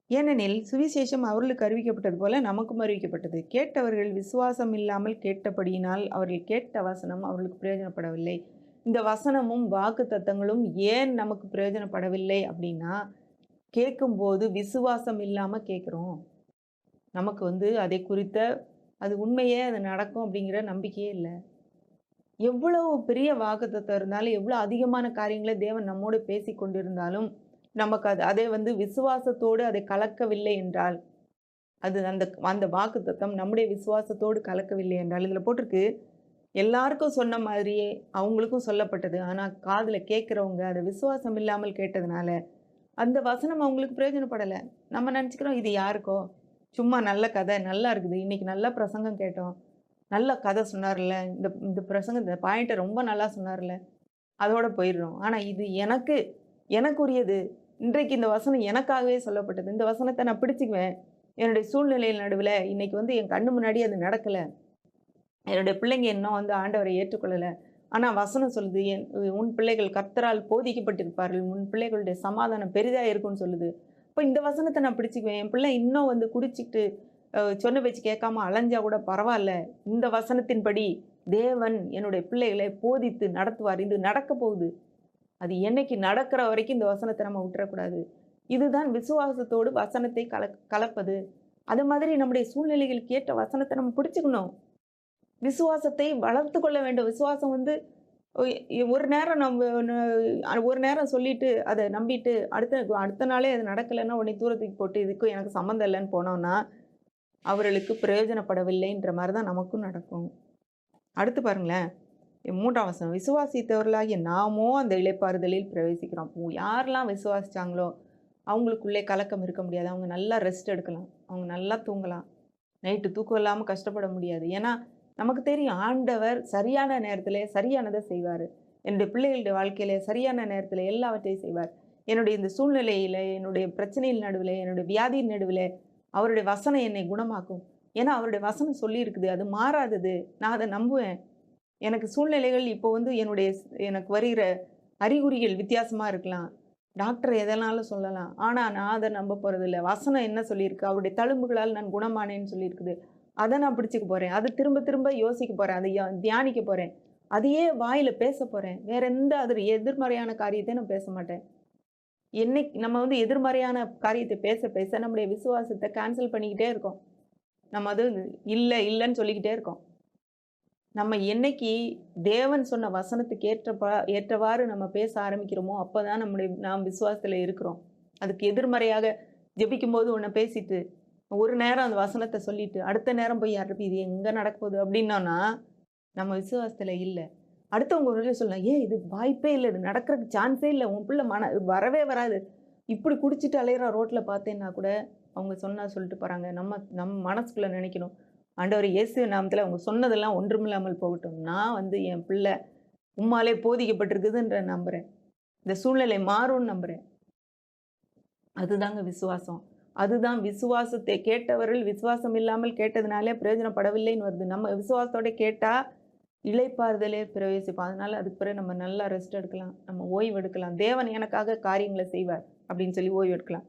ஏனெனில் சுவிசேஷம் அவர்களுக்கு அறிவிக்கப்பட்டது போல நமக்கும் அறிவிக்கப்பட்டது. கேட்டவர்கள் விசுவாசம் இல்லாமல் கேட்டபடியினால் அவர்கள் கேட்ட வசனம் அவர்களுக்கு பிரயோஜனப்படவில்லை. இந்த வசனமும் வாக்குத்தத்தங்களும் ஏன் நமக்கு பிரயோஜனப்படவில்லை அப்படின்னா, கேட்கும்போது விசுவாசம் இல்லாம கேட்கிறோம். நமக்கு வந்து அதை குறித்த அது உண்மையே அது நடக்கும் அப்படிங்கிற நம்பிக்கையே இல்ல. எவ்வளவு பெரிய வாக்குத்தத்தம் இருந்தாலும், எவ்வளோ அதிகமான காரியங்கள தேவன் நம்மோடு பேசிக் கொண்டிருந்தாலும், நமக்கு அதை வந்து விசுவாசத்தோடு அதை கலக்கவில்லை என்றால், அது அந்த அந்த வாக்குத்தத்தம் நம்முடைய விசுவாசத்தோடு கலக்கவில்லை என்றால், இதில போட்டிருக்கு, எல்லாருக்கும் சொன்ன மாதிரியே அவங்களுக்கும் சொல்லப்பட்டது. ஆனா காதுல கேட்கிறவங்க அத விசுவாசம் இல்லாமல் கேட்டதுனால, அந்த வசனம் அவங்களுக்கு பிரயோஜனப்படல. நம்ம நெனச்சுக்கிறோம் இது யாருக்கோ? சும்மா நல்ல கதை, நல்லா இருக்குது. இன்னைக்கு நல்ல பிரசங்கம் கேட்டோம். நல்ல கதை சொன்னார்ல. இந்த இந்த பிரசங்கம் இந்த பாயிண்ட்ட ரொம்ப நல்லா சொன்னார்ல. அதோட போயிடுறோம். ஆனா இது எனக்குரியது. இன்றைக்கு இந்த வசனம் எனக்காகவே சொல்லப்பட்டது. இந்த வசனத்த நான் பிடிச்சுக்குவேன். என்னுடைய சூழ்நிலையின் நடுவுல இன்னைக்கு வந்து என் கண்ணு முன்னாடி அது நடக்கல. என்னுடைய பிள்ளைங்க இன்னும் வந்து ஆண்டவரை ஏற்றுக்கொள்ளல. ஆனா வசனம் சொல்லுது, உன் பிள்ளைகள் கர்த்தரால் போதிக்கப்பட்டிருப்பார்கள். உன் பிள்ளைகளுடைய சமாதானம் பெரிதா இருக்கும்னு சொல்லுது. அப்ப இந்த வசனத்த நான் பிடிச்சுக்குவேன். என் பிள்ளை இன்னும் வந்து குடிச்சிட்டு சொன்ன பேச்சு கேட்காம அலைஞ்சா கூட பரவால்ல. இந்த வசனத்தின்படி தேவன் என்னுடைய பிள்ளைகளை போதித்து நடத்துவார். இது நடக்கப் போகுது. அது என்னைக்கு நடக்கிற வரைக்கும் இந்த வசனத்த நம்ம விட்டுறக்கூடாது. இதுதான் விசுவாசத்தோடு வசனத்தை கலப்பது. அது மாதிரி நம்முடைய சூழ்நிலைகளுக்கு ஏற்ற வசனத்த நம்ம பிடிச்சுக்கணும். விசுவாசத்தை வளர்த்துக் கொள்ள வேண்டும். விசுவாசம் வந்து ஒரு நேரம் ஒரு நேரம் சொல்லிட்டு, அத நம்பிட்டு, அடுத்த நாளே அது நடக்கலன்னா, உடனே தூர தூக்கி போட்டு, இதுக்கும் எனக்கு சம்மந்தம் இல்லன்னு போனோம்னா, அவர்களுக்கு பிரயோஜனப்படவில்லைன்ற மாரி தான் நமக்கும் நடக்கும். அடுத்து பாருங்களேன், 3ஆம் வசனம். விசுவாசித்தவர்களாகிய நாமோ அந்த இளைப்பாறுதலில் பிரவேசிக்கிறோம். யாரெல்லாம் விசுவாசிச்சாங்களோ, அவங்களுக்குள்ளே கலக்கம் இருக்க முடியாது. அவங்க நல்லா ரெஸ்ட் எடுக்கலாம். அவங்க நல்லா தூங்கலாம். நைட்டு தூக்கம் இல்லாம கஷ்டப்பட முடியாது. ஏன்னா, நமக்கு தெரியும் ஆண்டவர் சரியான நேரத்திலே சரியானத செய்வாரு. என்னுடைய பிள்ளைகளுடைய வாழ்க்கையில சரியான நேரத்தில எல்லாவற்றையும் செய்வார். என்னுடைய இந்த சூழ்நிலையில, என்னுடைய பிரச்சனையின் நடுவில, என்னுடைய வியாதியின் நடுவில, அவருடைய வசனம் என்னை குணமாக்கும். ஏன்னா, அவருடைய வசனம் சொல்லியிருக்குது. அது மாறாதது. நான் அத நம்புவேன். எனக்கு சூழ்நிலைகள் இப்போ வந்து எனக்கு வருகிற அறிகுறிகள் வித்தியாசமா இருக்கலாம். டாக்டர் எதனாலும் சொல்லலாம். ஆனா, நான் அத நம்ப போறதில்ல. வசனம் என்ன சொல்லியிருக்கு? அவருடைய தழும்புகளால் நான் குணமானேன்னு சொல்லியிருக்குது. அத நான் பிடிச்சுக்க போறேன். அத திரும்ப திரும்ப யோசிக்க போறேன். அதை தியானிக்க போறேன். அதையே வாயில பேசப் போறேன். வேற எந்த எதிர்மறையான காரியத்தையும் நான் பேச மாட்டேன். என்னைக்கு நம்ம வந்து எதிர்மறையான காரியத்தை பேச பேச நம்முடைய விசுவாசத்த கேன்சல் பண்ணிக்கிட்டே இருக்கோம். நம்ம அது இல்லன்னு சொல்லிக்கிட்டே இருக்கோம். நம்ம என்னைக்கு தேவன் சொன்ன வசனத்துக்கு ஏற்றவாறு நம்ம பேச ஆரம்பிக்கிறோமோ, அப்பதான் நாம் விசுவாசத்துல இருக்கிறோம். அதுக்கு எதிர்மறையாக ஜெபிக்கும்போது ஒண்ண பேசிட்டு, ஒரு நேரம் அந்த வசனத்த சொல்லிட்டு, அடுத்த நேரம் போய் யார்ட்ட போய் இது எங்க நடக்க போகுது அப்படின்னோம்னா, நம்ம விசுவாசத்துல இல்ல. அடுத்தவங்க ஒரு விஷயம் சொல்லலாம், "ஏய் இது வாய்ப்பே இல்ல. இது நடக்கறதுக்கு சான்ஸே இல்ல. உன் பிள்ளை வரவே வராது. இப்படி குடிச்சிட்டு அலையிறான் ரோட்ல பார்த்தேன்னா" கூட அவங்க சொன்னா சொல்லிட்டு போறாங்க. நம்ம மனசுக்குள்ள நினைக்கணும், ஆண்டவரே இயேசுவின் நாமத்தில அவங்க சொன்னதெல்லாம் ஒன்றுமில்லாமல் போகட்டும். நான் வந்து என் பிள்ளை உம்மாலே போதிக்கப்பட்டிருக்குதுன்ற நம்புறேன். இந்த சூழ்நிலை மாறும்னு நம்புறேன். அதுதாங்க விசுவாசம். அதுதான் விசுவாசத்தை கேட்டவர்கள் விசுவாசம் இல்லாமல் கேட்டதுனாலே பிரயோஜனப்படவில்லைன்னு வருது. நம்ம விசுவாசத்தோட கேட்டா இளைப்பாறுதலே பிரவேசிப்போம். அதனால அதுக்கு பிறகு நம்ம நல்லா ரெஸ்ட் எடுக்கலாம். நம்ம ஓய்வு எடுக்கலாம். தேவன் எனக்காக காரியங்களை செய்வார் அப்படின்னு சொல்லி ஓய்வு எடுக்கலாம்.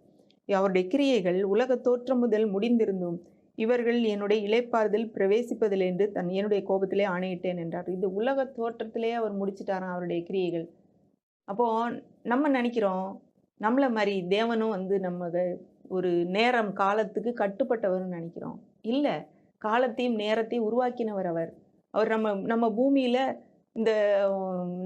அவருடைய கிரியைகள் உலக தோற்றம் முதல் முடிந்திருந்தும் இவர்கள் என்னுடைய இளைப்பாறுதல் பிரவேசிப்பதில்லை என்று என்னுடைய கோபத்திலே ஆணையிட்டேன் என்றார். இது உலக தோற்றத்திலே அவர் முடிச்சிட்டாராம் அவருடைய கிரியைகள். அப்போ நம்ம நினைக்கிறோம், நம்மள மாரி தேவனும் வந்து ஒரு நேரம் காலத்துக்கு கட்டுப்பட்டவர்னு நினைக்கிறோம். இல்ல. காலத்தையும் நேரத்தையும் உருவாக்கினவர் அவர். அவர் நம்ம நம்ம பூமியில இந்த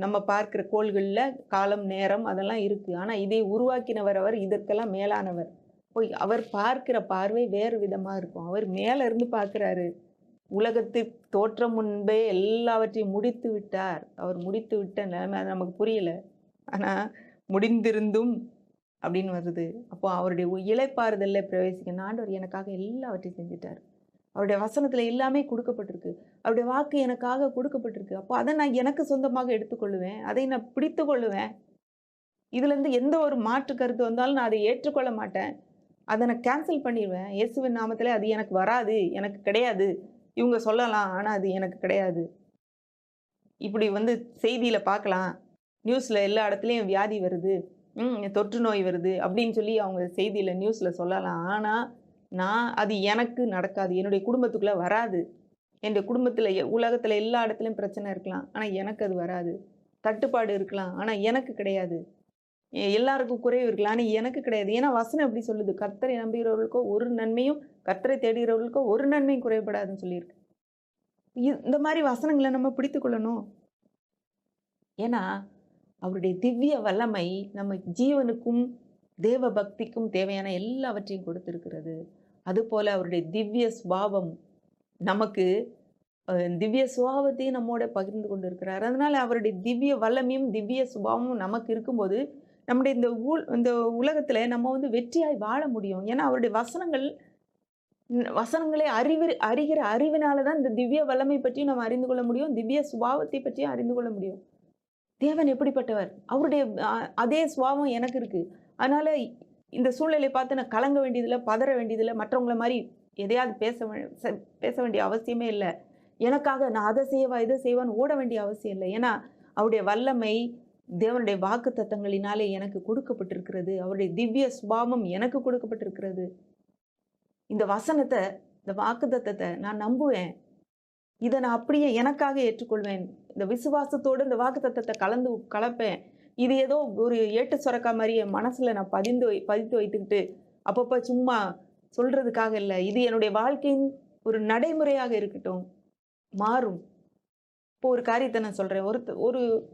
நம்ம பார்க்கிற கோள்கள்ல காலம், நேரம் அதெல்லாம் இருக்கு. ஆனா இதை உருவாக்கினவர் அவர். இதற்கெல்லாம் மேலானவர். போய் அவர் பார்க்கிற பார்வை வேறு விதமா இருக்கும். அவர் மேல இருந்து பார்க்கிறாரு. உலகத்து தோற்றம் முன்பே எல்லாவற்றையும் முடித்து விட்டார். அவர் முடித்து விட்ட நிலைமை அது நமக்கு புரியல. ஆனா முடிந்திருந்தும் அப்படின்னு வருது. அப்போ அவருடைய இளைப்பாறுதல்ல பிரவேசிக்கணும். ஆண்டவர் எனக்காக எல்லாவற்றையும் செஞ்சுட்டார். அவருடைய வசனத்துல எல்லாமே கொடுக்கப்பட்டிருக்கு. அவருடைய வாக்கு எனக்காக கொடுக்கப்பட்டிருக்கு. அப்போ அதை நான் எனக்கு சொந்தமாக எடுத்துக்கொள்ளுவேன். அதை நான் பிடித்துக் கொள்ளுவேன். இதுலேருந்து எந்த ஒரு மாற்று கருத்து வந்தாலும் நான் அதை ஏற்றுக்கொள்ள மாட்டேன். அதை நான் கேன்சல் பண்ணிடுவேன். இயேசுவின் நாமத்திலே அது எனக்கு வராது, எனக்கு கிடையாது. இவங்க சொல்லலாம், ஆனா அது எனக்கு கிடையாது. இப்படி வந்து செய்தியில பார்க்கலாம். நியூஸ்ல எல்லா இடத்துலயும் வியாதி வருது. தொற்று நோய் வருது அப்படின்னு சொல்லி அவங்க செய்தியில நியூஸ்ல சொல்லலாம். ஆனா அது எனக்கு நடக்காது. என்னுடைய குடும்பத்துக்குள்ள வராது. என்னுடைய குடும்பத்துல உலகத்துல எல்லா இடத்துலயும் பிரச்சனை இருக்கலாம். ஆனா எனக்கு அது வராது. தட்டுப்பாடு இருக்கலாம். ஆனா எனக்கு கிடையாது. எல்லாருக்கும் குறைவு இருக்கலாம். ஆனா எனக்கு கிடையாது. ஏன்னா வசனம் எப்படி சொல்லுது? கர்த்தரை நம்புகிறவர்களுக்கோ ஒரு நன்மையும், கர்த்தரை தேடுகிறவர்களுக்கோ ஒரு நன்மையும் குறைபடாதுன்னு சொல்லியிருக்கு. இந்த மாதிரி வசனங்களை நம்ம பிடித்துக் கொள்ளணும். ஏன்னா அவருடைய திவ்ய வல்லமை நம்ம ஜீவனுக்கும் தேவ பக்திக்கும் தேவையான எல்லாவற்றையும் கொடுத்திருக்கிறது. அதுபோல அவருடைய திவ்ய சுபாவம் நமக்கு திவ்ய சுபாவத்தையும் நம்மோட பகிர்ந்து கொண்டு இருக்கிறார். அதனால அவருடைய திவ்ய வல்லமையும் திவ்ய சுபாவமும் நமக்கு இருக்கும்போது நம்முடைய இந்த உலகத்துல நம்ம வந்து வெற்றியாய் வாழ முடியும். ஏன்னா அவருடைய வசனங்களை அறிகிற அறிவினால தான் இந்த திவ்ய வல்லமை பற்றி நம்ம அறிந்து கொள்ள முடியும். திவ்ய சுபாவத்தை பற்றியும் அறிந்து கொள்ள முடியும். தேவன் எப்படிப்பட்டவர்? அவருடைய அதே சுபாவம் எனக்கு இருக்கு. அதனால இந்த சூழ்நிலை பார்த்து நான் கலங்க வேண்டியதில்லை, பதற வேண்டியதில்லை, மற்றவங்கள மாதிரி எதையாவது பேச வேண்டிய அவசியமே இல்லை. எனக்காக நான் அதை செய்யவா இதை செய்வான்னு ஓட வேண்டிய அவசியம் இல்லை. ஏன்னா அவருடைய வல்லமை தேவனுடைய வாக்கு தத்தங்களினாலே எனக்கு கொடுக்கப்பட்டிருக்கிறது. அவருடைய திவ்ய சுபாவம் எனக்கு கொடுக்கப்பட்டிருக்கிறது. இந்த வசனத்தை, இந்த வாக்கு தத்தத்தை நான் நம்புவேன். இதை நான் அப்படியே எனக்காக ஏற்றுக்கொள்வேன். இந்த விசுவாசத்தோடு இந்த வாக்கு தத்தத்தை கலப்பேன். இது ஏதோ ஒரு ஏட்டு சுரக்கா மாதிரி என் மனசுல நான் பதித்து வைத்துக்கிட்டு அப்பப்போ சும்மா சொல்றதுக்காக இல்லை. இது என்னுடைய வாழ்க்கையின் ஒரு நடைமுறையாக இருக்கட்டும், மாறும். இப்போ ஒரு காரியத்தை நான் சொல்றேன்.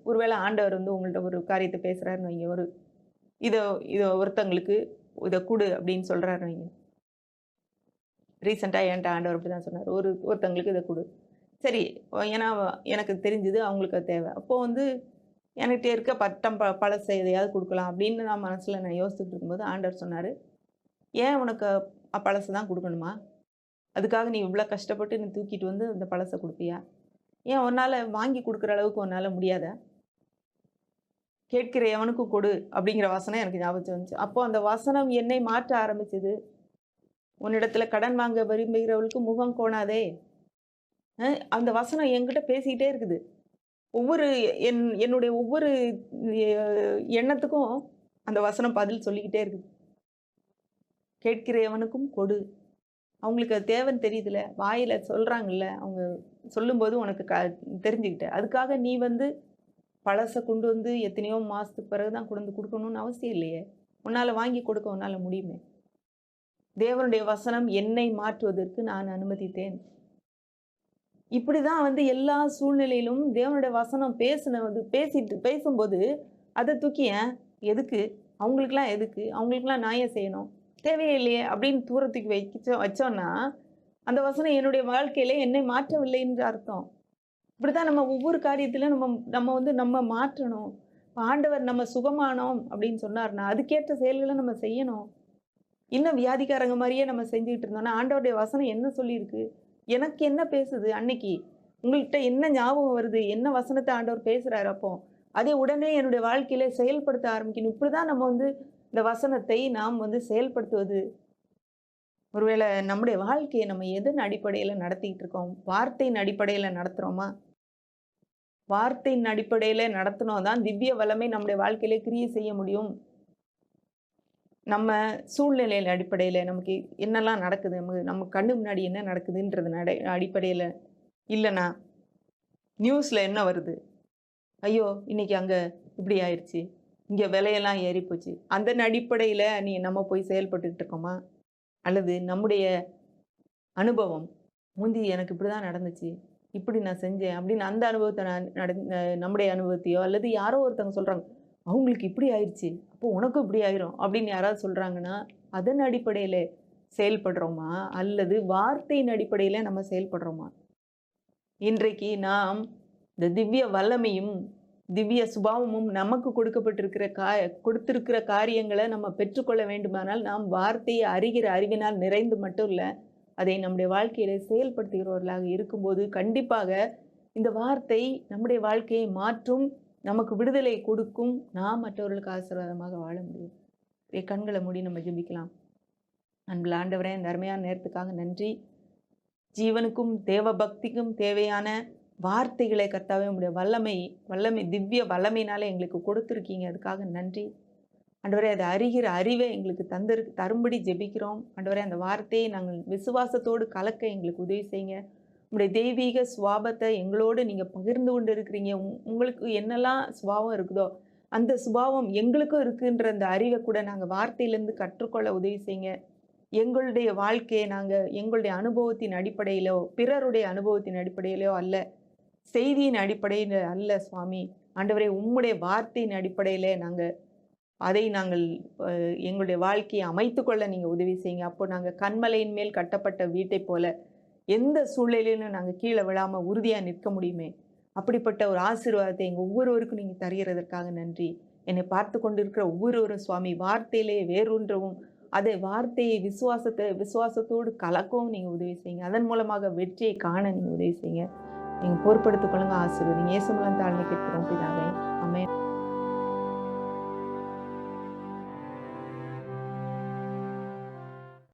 ஒருவேளை ஆண்டவர் வந்து உங்கள்ட்ட ஒரு காரியத்தை பேசுறாருன்னு வைங்க. இதை ஒருத்தங்களுக்கு இதை கொடு அப்படின்னு சொல்றாருன்னு வைங்க. ரீசெண்டாக என்கிட்ட ஆண்டவர் அப்படி தான் சொன்னார். ஒருத்தங்களுக்கு இதை கொடு. சரி, ஏன்னா எனக்கு தெரிஞ்சுது அவங்களுக்கு அது தேவை. அப்போது வந்து என்கிட்ட இருக்க பழசை எதையாவது கொடுக்கலாம் அப்படின்னு நான் மனசில் யோசிச்சுட்டு இருக்கும்போது ஆண்டவர் சொன்னார், ஏன் உனக்கு பழசை தான் கொடுக்கணுமா? அதுக்காக நீ இவ்வளோ கஷ்டப்பட்டு நீ தூக்கிட்டு வந்து இந்த பழசை கொடுப்பியா? ஏன் உன்னால் வாங்கி கொடுக்குற அளவுக்கு உன்னால் முடியாதா? கேட்கிற எவனுக்கும் கொடு அப்படிங்கிற வசனம் எனக்கு ஞாபகம் வந்துச்சு. அப்போ அந்த வசனம் என்னை மாற்ற ஆரம்பிச்சது. உன்னிடத்துல கடன் வாங்க விரும்புகிறவளுக்கு முகம் கோணாதே. அந்த வசனம் என்கிட்ட பேசிக்கிட்டே இருக்குது. என்னுடைய ஒவ்வொரு எண்ணத்துக்கும் அந்த வசனம் பதில் சொல்லிக்கிட்டே இருக்குது. கேட்கிற எவனுக்கும் கொடு. அவங்களுக்கு அது தேவைன்னு தெரியுதுல்ல, வாயில சொல்றாங்கல்ல, அவங்க சொல்லும்போது உனக்கு தெரிஞ்சுக்கிட்ட. அதுக்காக நீ வந்து பழசை கொண்டு வந்து எத்தனையோ மாசத்துக்கு பிறகுதான் கொண்டு வந்து கொடுக்கணும்னு அவசியம் இல்லையே. உன்னால வாங்கி கொடுக்க உன்னால முடியுமே. தேவனுடைய வசனம் என்னை மாற்றுவதற்கு நான் அனுமதித்தேன். இப்படிதான் வந்து எல்லா சூழ்நிலையிலும் தேவனுடைய வசனம் பேசும்போது அதை தூக்கி எதுக்கு அவங்களுக்குலாம் எதுக்கு அவங்களுக்குலாம் நான் ஏன் செய்யணும், தேவையே இல்லையே அப்படின்னு தூரத்துக்கு வச்சோன்னா அந்த வசனம் என்னுடைய வாழ்க்கையில என்னை மாற்றவில்லை என்று அர்த்தம். இப்படிதான் நம்ம ஒவ்வொரு காரியத்திலும் நம்ம நம்ம வந்து நம்ம மாற்றணும். இப்ப ஆண்டவர் நம்ம சுகமானோம் அப்படின்னு சொன்னார்ன்னா, அதுக்கேற்ற செயல்கள நம்ம செய்யணும். இன்னும் வியாதிக்காரங்க மாரியே நம்ம செஞ்சுகிட்டு இருந்தோம்னா, ஆண்டவருடைய வசனம் என்ன சொல்லியிருக்கு? எனக்கு என்ன பேசுது அன்னைக்கு? உங்கள்ட்ட என்ன ஞாபகம் வருது? என்ன வசனத்த ஆண்டவர் பேசுறாரு அப்போ? அதை உடனே என்னுடைய வாழ்க்கையில செயல்படுத்த ஆரம்பிக்கணும். இப்படிதான் நம்ம வந்து இந்த வசனத்தை நாம் வந்து செயல்படுத்துவது. ஒருவேளை நம்முடைய வாழ்க்கைய நம்ம எதன் அடிப்படையில நடத்திட்டு இருக்கோம்? வார்த்தையின் அடிப்படையில நடத்துறோமா? வார்த்தையின் அடிப்படையில நடத்தினா தான் திவ்ய வல்லமை நம்முடைய வாழ்க்கையில கிரியை செய்ய முடியும். நம்ம சூழ்நிலையில அடிப்படையில நமக்கு என்னெல்லாம் நடக்குது? நம்ம கண்ணு முன்னாடி என்ன நடக்குதுன்றது அடிப்படையில இல்லன்னா, நியூஸ்ல என்ன வருது? ஐயோ! இன்னைக்கு அங்க இப்படி ஆயிருச்சு. இங்க விலையெல்லாம் ஏறி போச்சு. அதன் அடிப்படையில நம்ம போய் செயல்பட்டுட்டு இருக்கோமா? அல்லது நம்முடைய அனுபவம், முந்தி எனக்கு இப்படிதான் நடந்துச்சு. இப்படி நான் செஞ்சேன் அப்படின்னு அந்த அனுபவத்த நான் நம்முடைய அனுபவத்தையோ அல்லது யாரோ ஒருத்தவங்க சொல்றாங்க. அவங்களுக்கு இப்படி ஆயிருச்சு. அப்போ உனக்கும் இப்படி ஆயிரும் அப்படின்னு யாராவது சொல்றாங்கன்னா, அதன் அடிப்படையில செயல்படுறோமா? அல்லது வார்த்தையின் அடிப்படையில நம்ம செயல்படுறோமா? இன்றைக்கு நாம் இந்த திவ்ய வல்லமையும், திவ்ய சுபாவமும் நமக்கு கொடுத்திருக்கிற காரியங்கள நம்ம பெற்றுக்கொள்ள வேண்டுமானால், நாம் வார்த்தையை அறிகிற அறிவினால் நிறைந்து மட்டும் இல்ல, அதை நம்முடைய வாழ்க்கையில செயல்படுத்துகிறவர்களாக இருக்கும்போது, கண்டிப்பாக இந்த வார்த்தை நம்முடைய வாழ்க்கையை மாற்றும், நமக்கு விடுதலை கொடுக்கும், நாம் மற்றவர்களுக்கு ஆசீர்வாதமாக வாழ முடியும். கண்கள மூடி நம்ம ஜெபிக்கலாம். அன்புள்ள ஆண்டவரே, இந்த அருமையான நேரத்துக்காக நன்றி. ஜீவனுக்கும் தேவ பக்திக்கும் தேவையான வார்த்தைகளை கர்த்தாவே உம்முடைய வல்லமை திவ்ய வல்லமையினால எங்களுக்கு கொடுத்துருக்கீங்க. அதுக்காக நன்றி. ஆண்டவரே, அதை அறிகிற அறிவை எங்களுக்கு தரும்படி ஜெபிக்கிறோம். ஆண்டவரே, அந்த வார்த்தையை நாங்கள் விசுவாசத்தோடு கலக்க எங்களுக்கு உதவி செய்யுங்க. உம்முடைய தெய்வீக சுபாவத்தை எங்களோடு நீங்க பகிர்ந்து கொண்டு இருக்கிறீங்க. உங்களுக்கு என்னெல்லாம் சுபாவம் இருக்குதோ, அந்த சுபாவம் எங்களுக்கும் இருக்குன்ற அந்த அறிவை கூட நாங்க வார்த்தையிலேருந்து கற்றுக்கொள்ள உதவி செய்யுங்க. எங்களுடைய வாழ்க்கையை நாங்க எங்களுடைய அனுபவத்தின் அடிப்படையிலோ, பிறருடைய அனுபவத்தின் அடிப்படையிலோ அல்ல, செய்தியின் அடிப்படையில அல்ல சுவாமி. ஆண்டவரே, உம்முடைய வார்த்தையின் அடிப்படையில நாங்கள் எங்களுடைய வாழ்க்கையை அமைத்துக்கொள்ள நீங்க உதவி செய்யுங்க. அப்போ நாங்க கன்மலையின் மேல் கட்டப்பட்ட வீட்டைப் போல எந்த சூழ்நிலையிலும் நாங்க கீழ விழாம உறுதியா நிற்க முடியுமே. அப்படிப்பட்ட ஒரு ஆசீர்வாதத்தை எங்க ஒவ்வொருவருக்கும் நீங்க தருகிறதற்காக நன்றி. என்னை பார்த்து கொண்டிருக்கிற ஒவ்வொருவரும் சுவாமி வார்த்தையிலே வேரூன்றவும், அதை வார்த்தையை விசுவாசத்தோடு கலக்கவும் நீங்க உதவி செய்யுங்க. அதன் மூலமாக வெற்றியை காண நீங்க உதவி செய்யுங்க. நீங்க பொறுப்படுத்திக் கொள்ளுங்க, ஆசீர்வதிங்க. இயேசு மூலம் தாழ்மை கேட்கிறோம் பிதாவே. ஆமென்.